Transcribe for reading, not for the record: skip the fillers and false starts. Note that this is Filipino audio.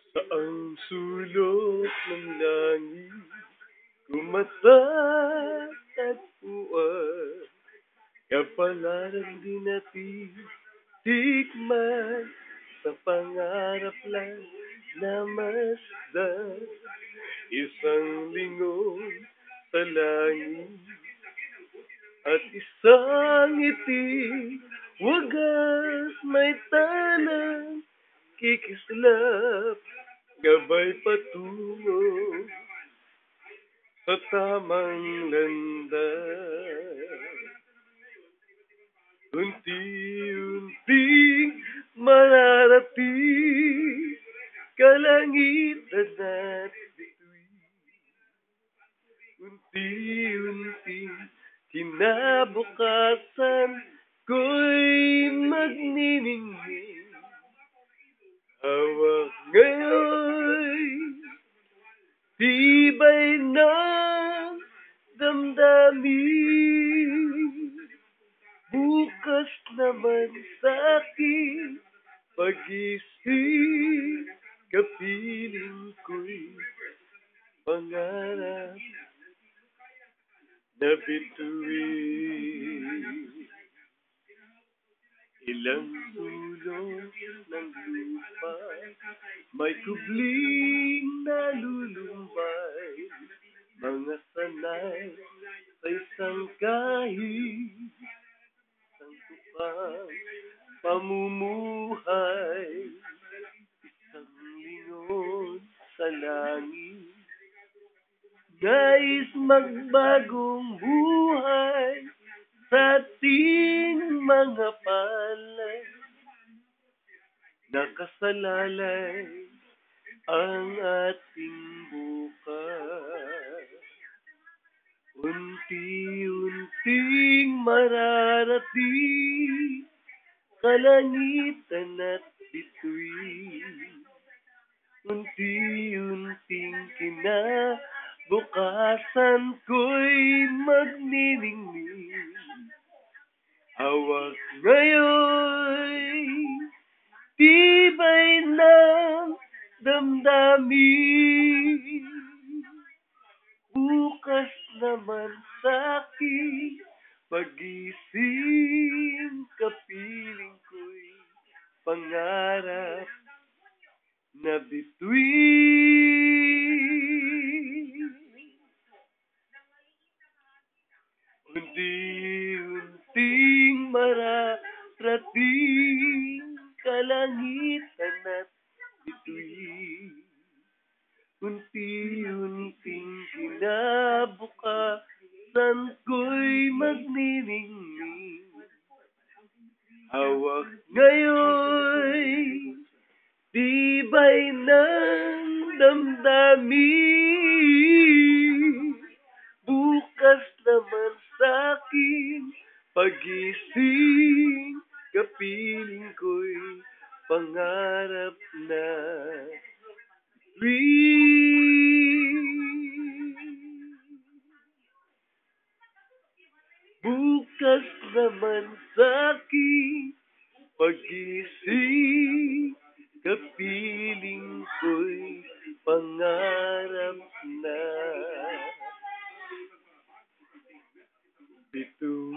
Saang sulok ng langit ko matatagpuan, kapalaran di natitikman, sa pangarap lang na masdan, isang lingon sa langit at isang ngiti, wagas may tanang kikislap, gabay patungo sa tamang landas. Unti-unting mararating kalangitan at bituin. Unti-unting kinabukasan ko'y magniningning. Hawak ngayon, tibay ng damdamin. Bukas naman sa'king pag-isip, kapiling ko'y pangarap na bituin. Ilang sulok ng lupa, may kubling nalulumbay, mga sanay sa isang kahit, isang tukang pamumuhay, isang lingon sa langit, nais magbagong buhay sa ating mga palay, nakasalalay ang ating bukas. Unti-unting mararating kalangitan at bituin. Unti-unting kinabukasan ko'y magniningning. Hawak ngayon, tibay ng damdamin. Bukas naman sa'king pag-isip, kapiling ko'y pangarap na bituin. Unti-unting mararating kalangitan at bituin. Unti-unting kinabukasan ko'y magniningning. Hawak ngayon, tibay ng damdamin. Bukas naman sa'king pag-isip, kapiling ko'y pangarap na bukas naman sa'king pag-isip, kapiling ko'y pangarap na bituin.